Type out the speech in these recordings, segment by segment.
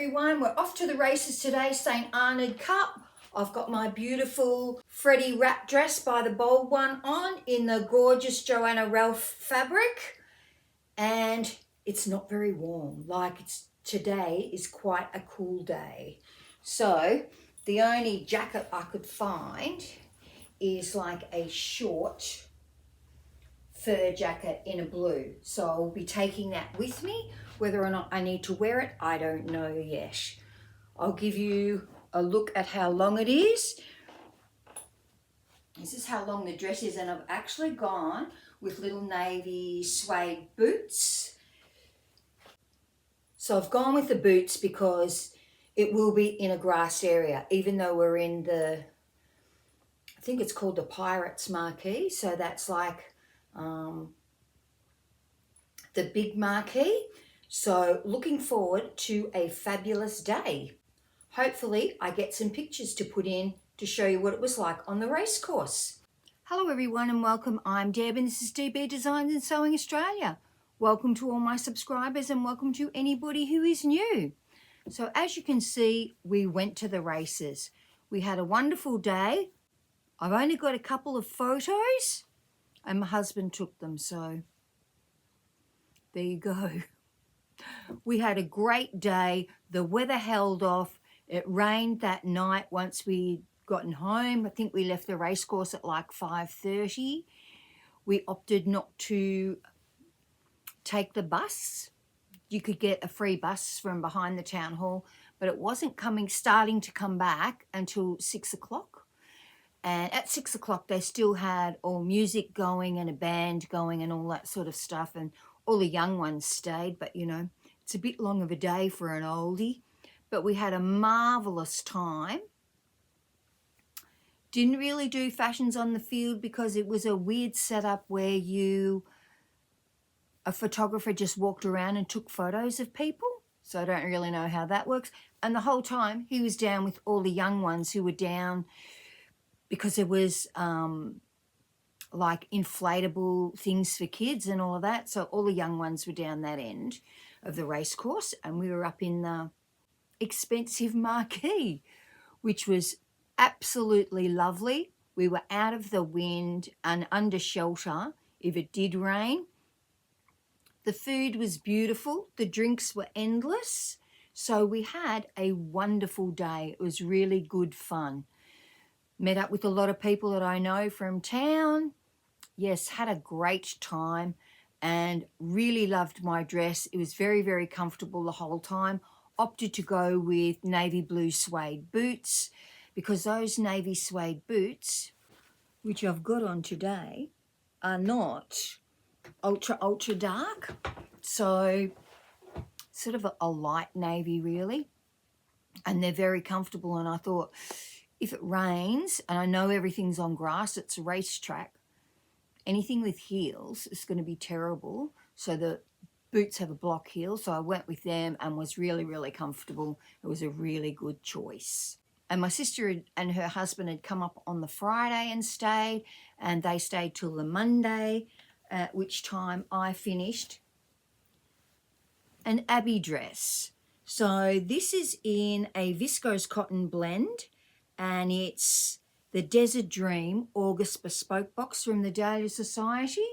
everyone, we're off to the races today, St Arnaud Cup. I've got my beautiful Fredy Wrap Dress by the Bold One on in the gorgeous Johanna Ralph fabric, and it's not very warm. Today is quite a cool day. So the only jacket I could find is like a short fur jacket in a blue. So I'll be taking that with me. Whether or not I need to wear it, I don't know yet. I'll give you a look at how long it is. This is how long the dress is, and I've actually gone with little navy suede boots. So I've gone with the boots because it will be in a grass area, even though we're in the, I think it's called the Pirates Marquee. So that's like the big marquee. So looking forward to a fabulous day. Hopefully I get some pictures to put in to show you what it was like on the race course. Hello everyone and welcome. I'm Deb and this is DB Designs and Sewing Australia. Welcome to all my subscribers and welcome to anybody who is new. So as you can see, we went to the races. We had a wonderful day. I've only got a couple of photos and my husband took them, so there you go. We had a great day. The weather held off. It rained that night once we'd gotten home. I think we left the race course at like 5:30. We opted not to take the bus. You could get a free bus from behind the town hall, but it wasn't starting to come back until 6 o'clock. And at 6 o'clock, they still had all music going and a band going and all that sort of stuff. And all the young ones stayed, but you know, it's a bit long of a day for an oldie. But we had a marvellous time. Didn't really do fashions on the field because it was a weird setup where a photographer just walked around and took photos of people. So I don't really know how that works. And the whole time he was down with all the young ones who were down because there was like inflatable things for kids and all of that. So all the young ones were down that end of the race course and we were up in the expensive marquee, which was absolutely lovely. We were out of the wind and under shelter if it did rain. The food was beautiful. The drinks were endless. So we had a wonderful day. It was really good fun. Met up with a lot of people that I know from town. Yes, had a great time and really loved my dress. It was very, very comfortable the whole time. Opted to go with navy blue suede boots because those navy suede boots, which I've got on today, are not ultra dark. So sort of a light navy really. And they're very comfortable. And I thought, if it rains, and I know everything's on grass, it's a racetrack, anything with heels is going to be terrible. So the boots have a block heel, so I went with them and was really, really comfortable. It was a really good choice. And my sister and her husband had come up on the Friday and stayed, and they stayed till the Monday, at which time I finished an Abbey dress. So this is in a viscose cotton blend, and it's the Desert Dream August Bespoke box from the Dahlia Sewciety.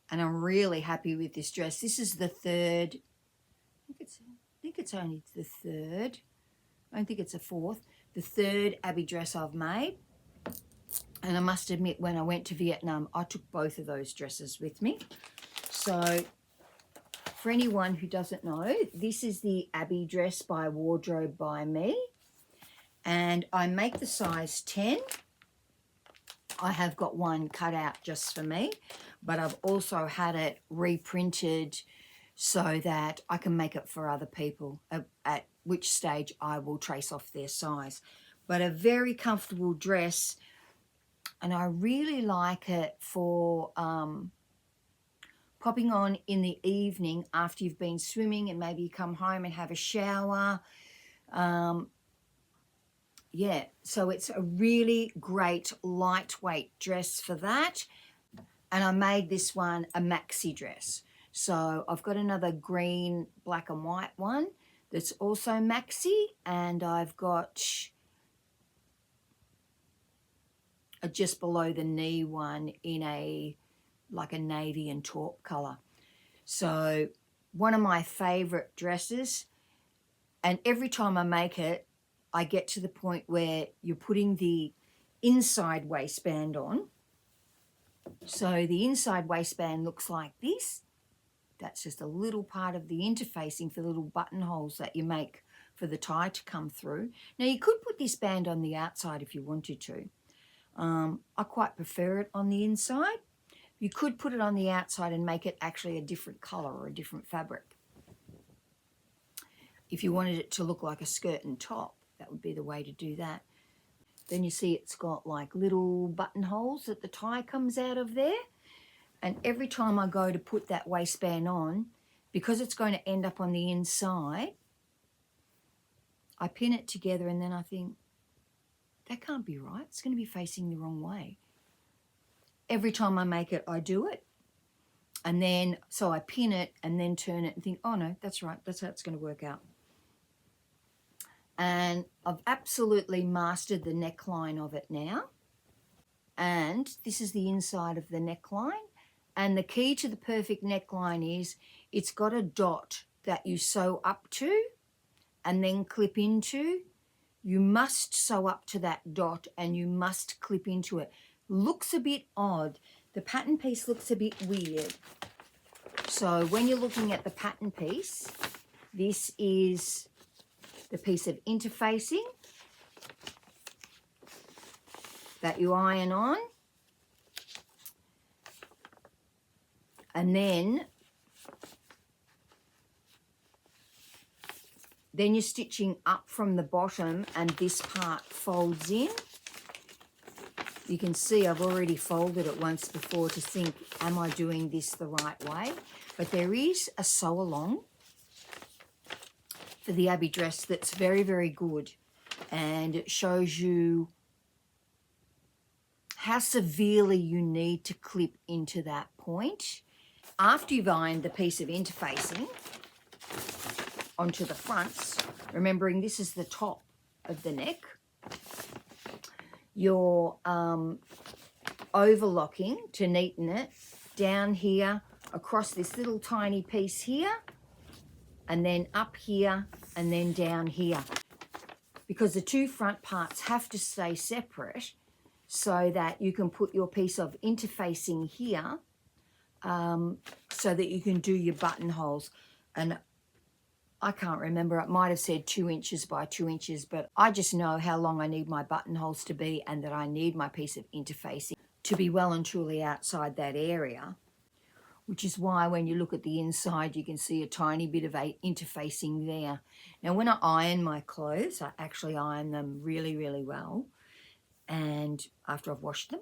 And I'm really happy with this dress. This is the third, I think it's only the third. I don't think it's a fourth. The third Abbey dress I've made. And I must admit, when I went to Vietnam, I took both of those dresses with me. So for anyone who doesn't know, this is the Abbey dress by Wardrobe by Me. And I make the size 10. I have got one cut out just for me, but I've also had it reprinted so that I can make it for other people, at which stage I will trace off their size. But a very comfortable dress, and I really like it for popping on in the evening after you've been swimming and maybe you come home and have a shower. Yeah, so it's a really great lightweight dress for that. And I made this one a maxi dress. So I've got another green, black and white one that's also maxi, and I've got a just below the knee one in a like a navy and taupe colour. So one of my favourite dresses, and every time I make it, I get to the point where you're putting the inside waistband on. So the inside waistband looks like this. That's just a little part of the interfacing for the little buttonholes that you make for the tie to come through. Now you could put this band on the outside if you wanted to. I quite prefer it on the inside. You could put it on the outside and make it actually a different colour or a different fabric. If you wanted it to look like a skirt and top, that would be the way to do that. Then you see it's got like little buttonholes that the tie comes out of there. And every time I go to put that waistband on, because it's going to end up on the inside, I pin it together and then I think, that can't be right. It's going to be facing the wrong way. Every time I make it, I do it. And then, so I pin it and then turn it and think, oh no, that's right. That's how it's going to work out. And I've absolutely mastered the neckline of it now. And this is the inside of the neckline. And the key to the perfect neckline is it's got a dot that you sew up to and then clip into. You must sew up to that dot and you must clip into it. Looks a bit odd. The pattern piece looks a bit weird. So when you're looking at the pattern piece, this is the piece of interfacing that you iron on. And then you're stitching up from the bottom and this part folds in. You can see I've already folded it once before to think, am I doing this the right way? But there is a sew along for the Abbey dress that's very, very good. And it shows you how severely you need to clip into that point. After you've ironed the piece of interfacing onto the fronts, remembering this is the top of the neck, you're overlocking to neaten it down here across this little tiny piece here, and then up here and then down here, because the two front parts have to stay separate so that you can put your piece of interfacing here so that you can do your buttonholes. And I can't remember, it might have said 2 inches by 2 inches, but I just know how long I need my buttonholes to be and that I need my piece of interfacing to be well and truly outside that area, which is why when you look at the inside, you can see a tiny bit of interfacing there. Now, when I iron my clothes, I actually iron them really, really well, and after I've washed them.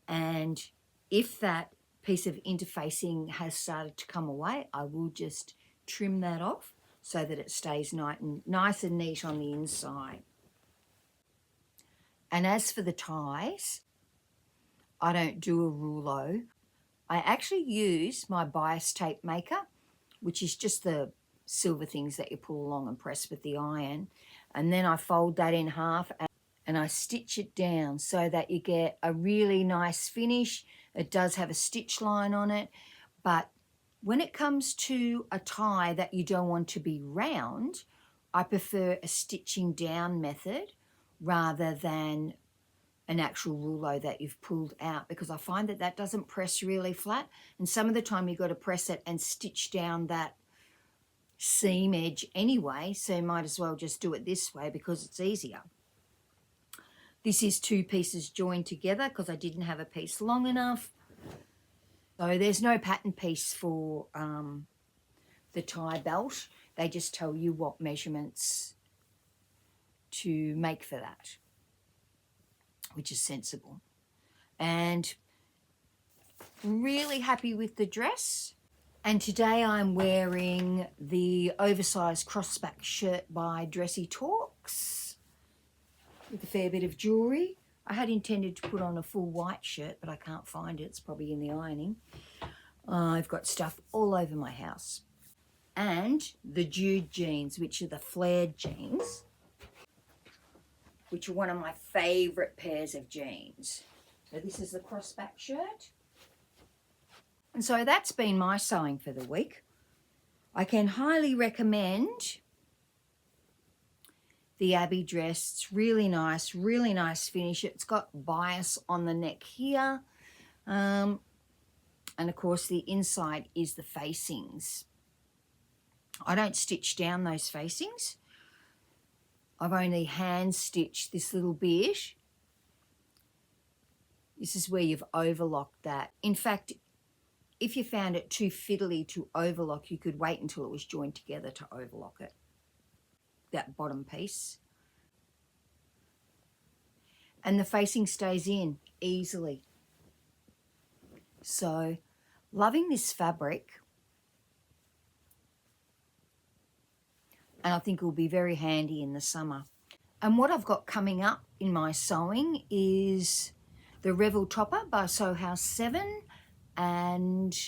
And if that piece of interfacing has started to come away, I will just trim that off so that it stays nice and neat on the inside. And as for the ties, I don't do a rouleau. I actually use my bias tape maker, which is just the silver things that you pull along and press with the iron. And then I fold that in half and I stitch it down so that you get a really nice finish. It does have a stitch line on it, but when it comes to a tie that you don't want to be round, I prefer a stitching down method rather than an actual rouleau that you've pulled out, because I find that that doesn't press really flat, and some of the time you've got to press it and stitch down that seam edge anyway, so you might as well just do it this way because it's easier. This is 2 pieces joined together because I didn't have a piece long enough. So there's no pattern piece for the tie belt. They just tell you what measurements to make for that, which is sensible. And really happy with the dress. And today I'm wearing the oversized crossback shirt by Dressy Talks with a fair bit of jewellery. I had intended to put on a full white shirt, but I can't find it. It's probably in the ironing. I've got stuff all over my house. and the Jude jeans, which are the flared jeans, which are one of my favourite pairs of jeans. So this is the crossback shirt. And so that's been my sewing for the week. I can highly recommend the Abbey dress. It's really nice finish. It's got bias on the neck here. And of course the inside is the facings. I don't stitch down those facings. I've only hand stitched this little bit. This is where you've overlocked that. In fact, if you found it too fiddly to overlock, you could wait until it was joined together to overlock it, that bottom piece. And the facing stays in easily. So, loving this fabric. And I think it will be very handy in the summer. And what I've got coming up in my sewing is the Revel Topper by Sew House 7 and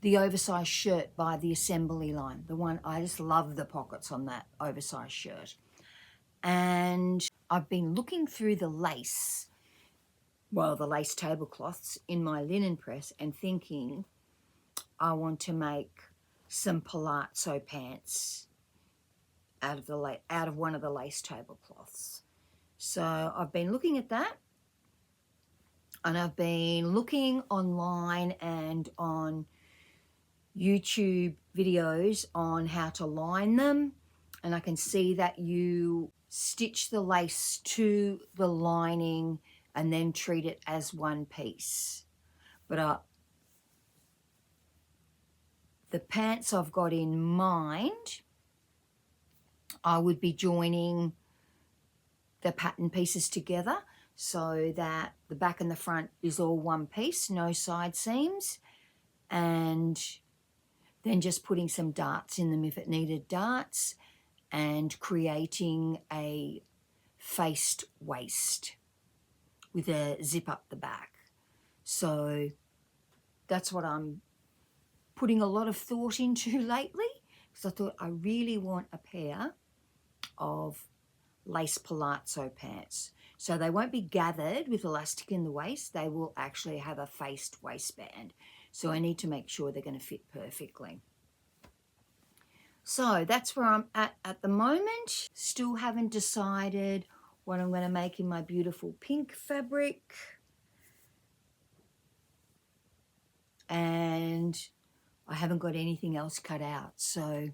the oversized shirt by the Assembly Line. The one, I just love the pockets on that oversized shirt. And I've been looking through the lace, well, the lace tablecloths in my linen press and thinking I want to make some palazzo pants out of one of the lace tablecloths. So I've been looking at that, and I've been looking online and on YouTube videos on how to line them, and I can see that you stitch the lace to the lining and then treat it as one piece. But the pants I've got in mind, I would be joining the pattern pieces together so that the back and the front is all one piece, no side seams, and then just putting some darts in them if it needed darts, and creating a faced waist with a zip up the back. So that's what I'm putting a lot of thought into lately, because I thought I really want a pair of lace palazzo pants. So they won't be gathered with elastic in the waist, they will actually have a faced waistband. So I need to make sure they're going to fit perfectly. So that's where I'm at the moment. Still haven't decided what I'm going to make in my beautiful pink fabric. And I haven't got anything else cut out. So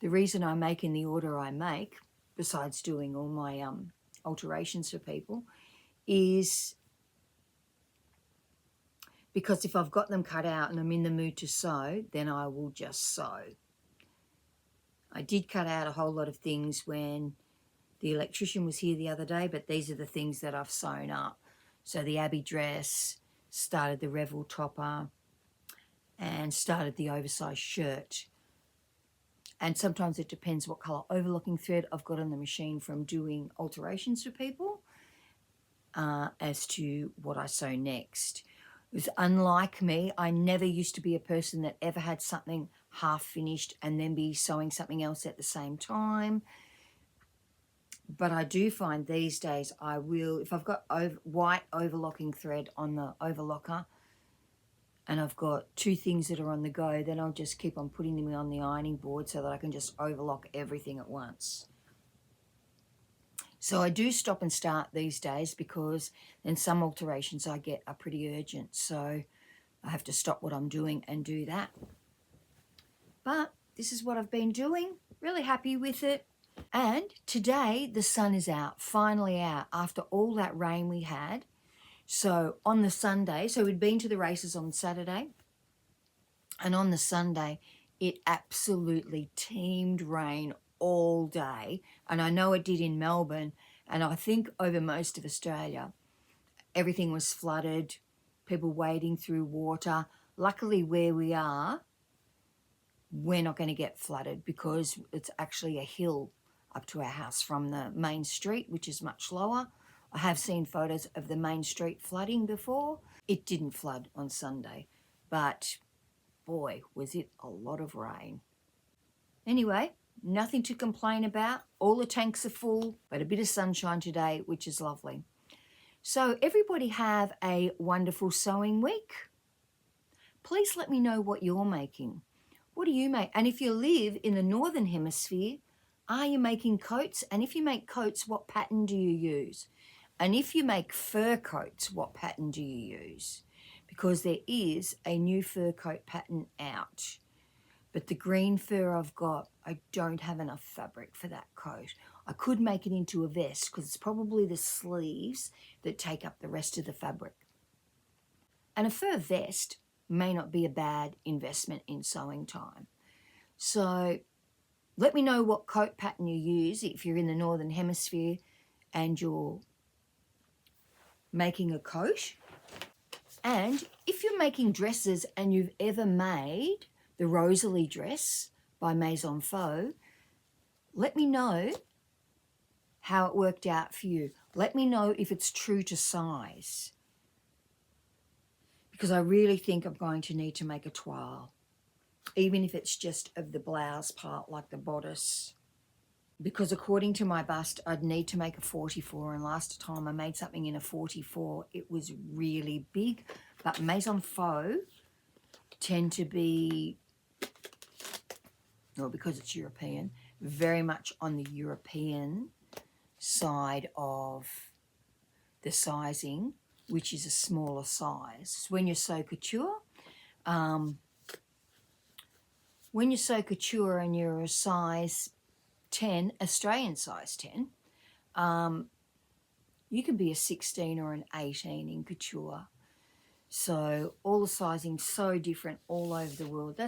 the reason I make in the order I make, besides doing all my alterations for people, is because if I've got them cut out and I'm in the mood to sew, then I will just sew. I did cut out a whole lot of things when the electrician was here the other day, but these are the things that I've sewn up. So the Abbey dress, started the Revel topper, and started the oversized shirt. And sometimes it depends what colour overlocking thread I've got on the machine from doing alterations for people as to what I sew next. Because unlike me, I never used to be a person that ever had something half finished and then be sewing something else at the same time. But I do find these days I will, if I've got white overlocking thread on the overlocker and I've got two things that are on the go, then I'll just keep on putting them on the ironing board so that I can just overlock everything at once. So I do stop and start these days because then some alterations I get are pretty urgent. So I have to stop what I'm doing and do that. But this is what I've been doing. Really happy with it. And today the sun is out, finally out, after all that rain we had. So on the Sunday, so we'd been to the races on Saturday. And on the Sunday, it absolutely teemed rain all day, and I know it did in Melbourne, and I think over most of Australia everything was flooded, people wading through water. Luckily where we are, we're not going to get flooded because it's actually a hill up to our house from the main street, which is much lower. I have seen photos of the main street flooding before. It didn't flood on Sunday, but boy, was it a lot of rain. Anyway, nothing to complain about. All the tanks are full, but a bit of sunshine today, which is lovely. So everybody have a wonderful sewing week. Please let me know what you're making. What do you make? And if you live in the Northern Hemisphere, are you making coats? And if you make coats, what pattern do you use? And if you make fur coats, what pattern do you use? Because there is a new fur coat pattern out. But the green fur I've got, I don't have enough fabric for that coat. I could make it into a vest because it's probably the sleeves that take up the rest of the fabric. And a fur vest may not be a bad investment in sewing time. So let me know what coat pattern you use if you're in the Northern Hemisphere and you're making a coat. And if you're making dresses and you've ever made the Rosalie dress by Maison Faux, let me know how it worked out for you. Let me know if it's true to size, because I really think I'm going to need to make a toile, even if it's just of the blouse part like the bodice, because according to my bust I'd need to make a 44, and last time I made something in a 44 it was really big. But Maison Faux tend to be, well, because it's European, very much on the European side of the sizing, which is a smaller size. When you're so couture, and you're a size 10, Australian size 10, you can be a 16 or an 18 in couture. So all the sizing's so different all over the world.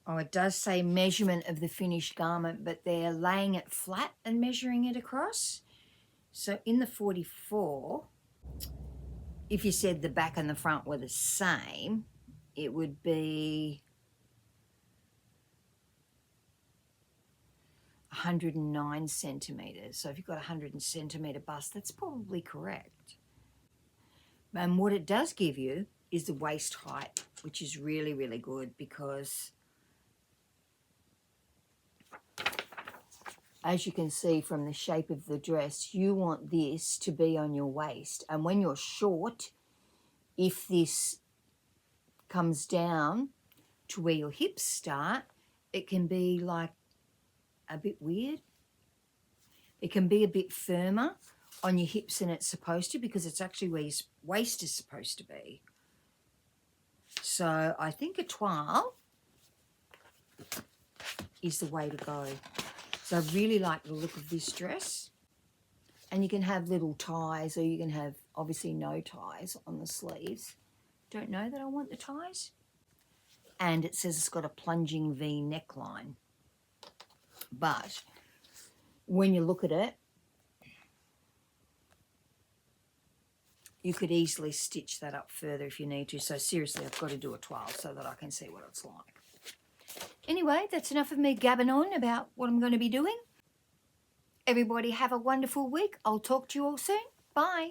Oh, it does say measurement of the finished garment, but they're laying it flat and measuring it across. So in the 44, if you said the back and the front were the same, it would be 109 centimetres. So if you've got a 100 centimetre bust, that's probably correct. And what it does give you is the waist height, which is really, really good, because as you can see from the shape of the dress, you want this to be on your waist. And when you're short, if this comes down to where your hips start, it can be like a bit weird. It can be a bit firmer on your hips than it's supposed to, because it's actually where your waist is supposed to be. So I think a toile is the way to go. So I really like the look of this dress. And you can have little ties, or you can have obviously no ties on the sleeves. Don't know that I want the ties. And it says it's got a plunging V neckline. But when you look at it, you could easily stitch that up further if you need to. So seriously, I've got to do a toile so that I can see what it's like. Anyway, that's enough of me gabbing on about what I'm going to be doing. Everybody have a wonderful week. I'll talk to you all soon. Bye.